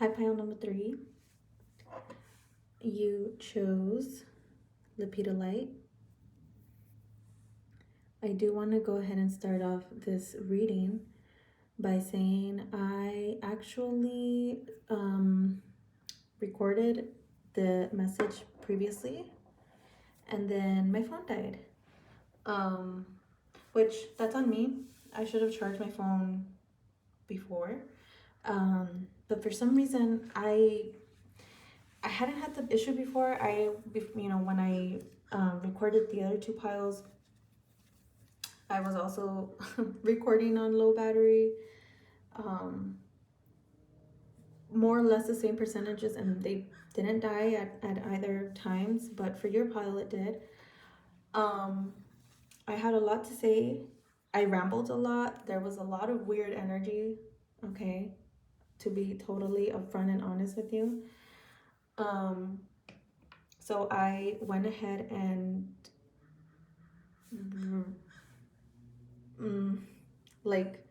Hi, pile number 3. You chose Lepidolite. I do want to go ahead and start off this reading by saying I actually recorded the message previously, and then my phone died. Which that's on me. I should have charged my phone before. But for some reason I hadn't had the issue before. When I recorded the other 2 piles, I was also recording on low battery, more or less the same percentages, and they didn't die at either times, but for your pile it did. I had a lot to say. I rambled a lot. There was a lot of weird energy, okay, to be totally upfront and honest with you. So I went ahead and like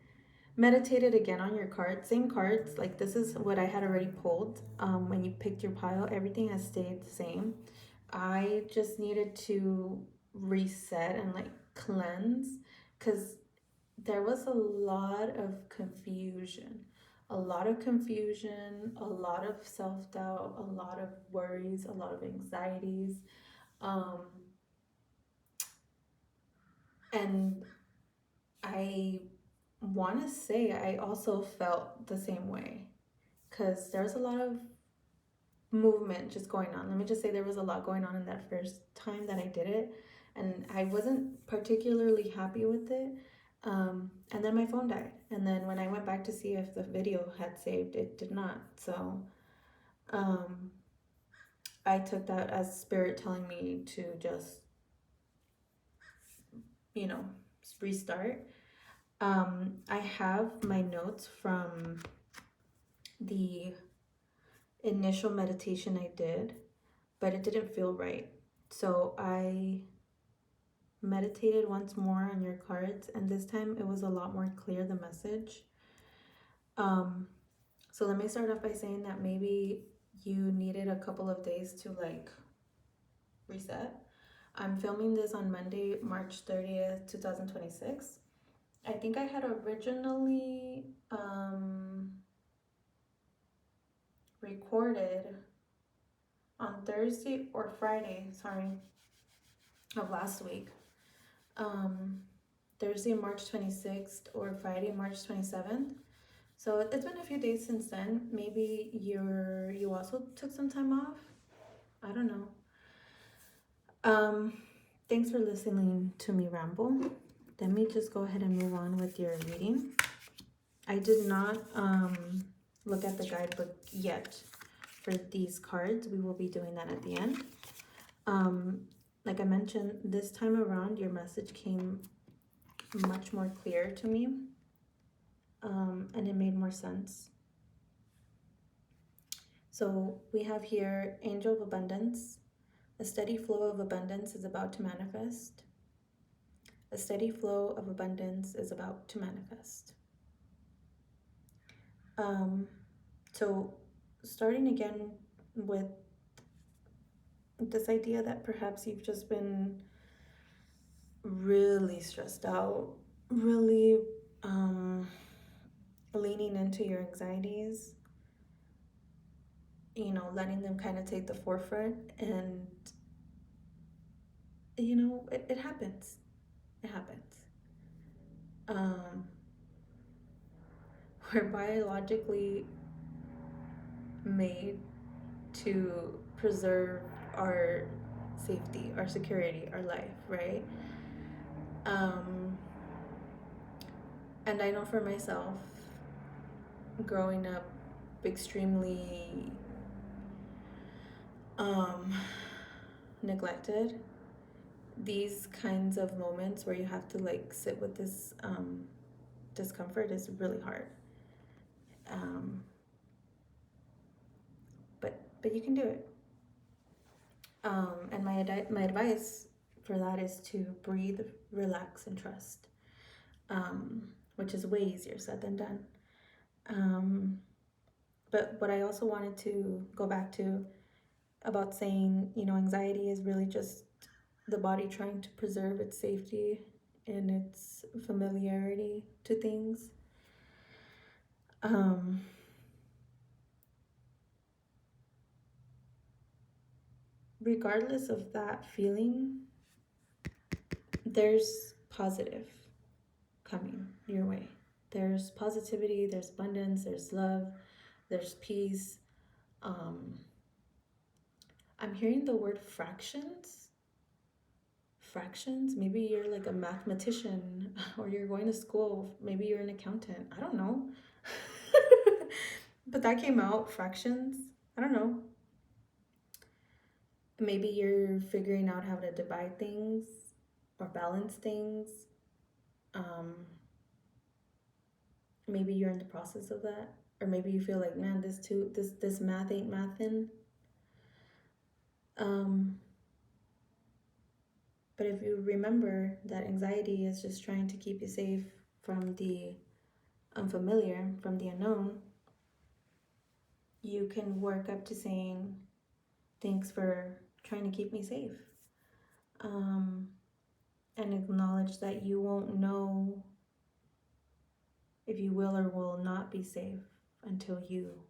meditated again on your cards, same cards. Like, this is what I had already pulled. When you picked your pile, everything has stayed the same. I just needed to reset and like cleanse, because there was a lot of confusion, a lot of self-doubt, a lot of worries, a lot of anxieties. And I want to say I also felt the same way, because there's a lot of movement just going on. Let me just say there was a lot going on in that first time that I did it, and I wasn't particularly happy with it. And then my phone died, and then when I went back to see if the video had saved, it did not. So I took that as spirit telling me to just, restart. I have my notes from the initial meditation I did, but it didn't feel right. So I meditated once more on your cards, and this time it was a lot more clear, the message. So let me start off by saying that maybe you needed a couple of days to like reset. I'm filming this on Monday, March 30th, 2026. I think I had originally recorded on Thursday or Friday, of last week. Thursday, March 26th, or Friday, March 27th. So it's been a few days since then. Maybe you also took some time off. I don't know. Thanks for listening to me ramble. Let me just go ahead and move on with your reading. I did not look at the guidebook yet for these cards. We will be doing that at the end. Like I mentioned, this time around your message came much more clear to me, and it made more sense. So we have here Angel of Abundance. A steady flow of abundance is about to manifest. A steady flow of abundance is about to manifest. So starting again with this idea that perhaps you've just been really stressed out, really leaning into your anxieties, letting them kind of take the forefront, and it happens. We're biologically made to preserve our safety, our security, our life, right? And I know for myself, growing up extremely neglected, these kinds of moments where you have to like sit with this discomfort is really hard. But you can do it. And my advice for that is to breathe, relax, and trust, which is way easier said than done. But what I also wanted to go back to about saying, you know, anxiety is really just the body trying to preserve its safety and its familiarity to things. Regardless of that feeling, there's positive coming your way. There's positivity, there's abundance, there's love, there's peace. I'm hearing the word fractions. Fractions? Maybe you're like a mathematician or you're going to school. Maybe you're an accountant. I don't know. But that came out, fractions. I don't know. Maybe you're figuring out how to divide things or balance things. Maybe you're in the process of that. Or maybe you feel like, man, this math ain't mathin'. But if you remember that anxiety is just trying to keep you safe from the unfamiliar, from the unknown, you can work up to saying, thanks for trying to keep me safe. And acknowledge that you won't know if you will or will not be safe until you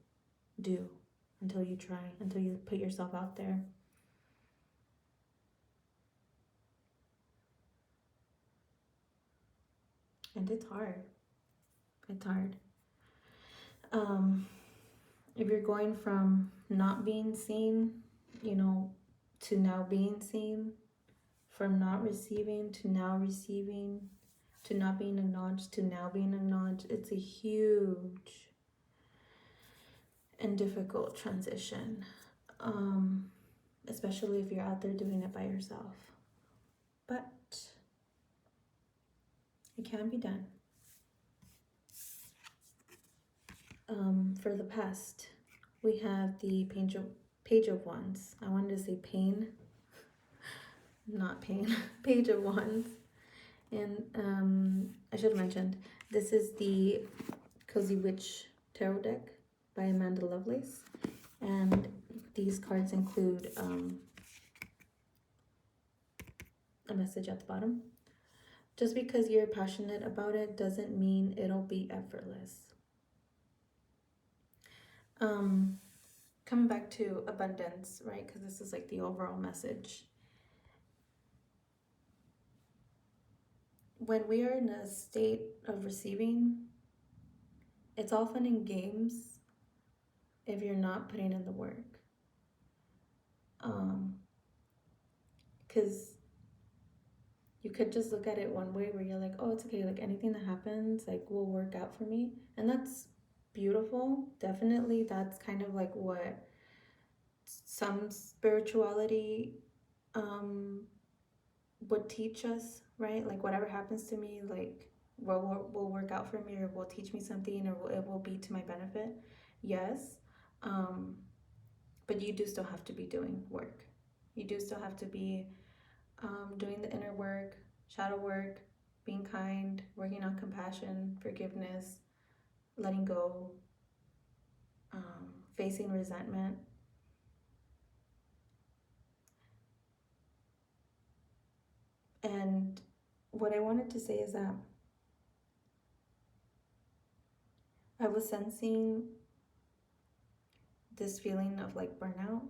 do, until you try, until you put yourself out there. And it's hard. It's hard. If you're going from not being seen, you know, to now being seen, from not receiving to now receiving, to not being acknowledged to now being acknowledged, it's a huge and difficult transition, especially if you're out there doing it by yourself. But it can be done. For the past, we have the Page of Wands. I wanted to say pain, not pain. Page of Wands. And I should have mentioned, this is the Cozy Witch Tarot deck by Amanda Lovelace. And these cards include a message at the bottom. Just because you're passionate about it doesn't mean it'll be effortless. Coming back to abundance, right? Because this is like the overall message. When we are in a state of receiving, it's all fun and games if you're not putting in the work. Because you could just look at it one way where you're like, oh, it's okay, like anything that happens, like, will work out for me. And that's beautiful. Definitely, that's kind of like what some spirituality would teach us, right? Like, whatever happens to me, like, will work out for me, or will teach me something, or it will be to my benefit. Yes. But you do still have to be doing work. You do still have to be doing the inner work, shadow work, being kind, working on compassion, forgiveness, letting go, facing resentment. And what I wanted to say is that I was sensing this feeling of like burnout.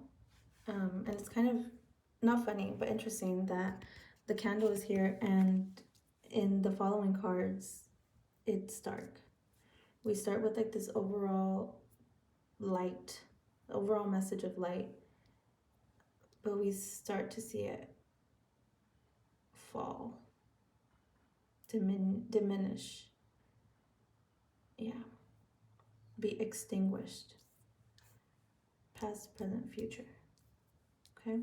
And it's kind of not funny, but interesting that the candle is here, and in the following cards, it's dark. We start with like this overall light, overall message of light, but we start to see it fall, diminish, be extinguished, past, present, future. Okay.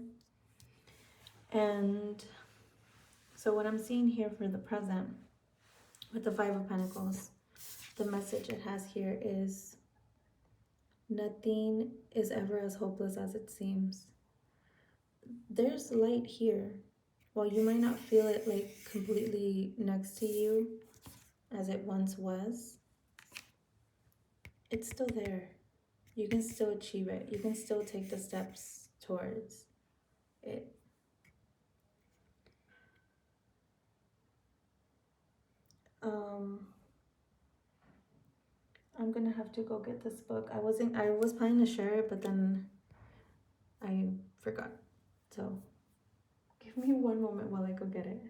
And so what I'm seeing here for the present with the Five of Pentacles, the message it has here is nothing is ever as hopeless as it seems. There's light here. While you might not feel it like completely next to you as it once was, it's still there. You can still achieve it. You can still take the steps towards it. I'm gonna have to go get this book. I was planning to share it, but then I forgot. So give me one moment while I go get it.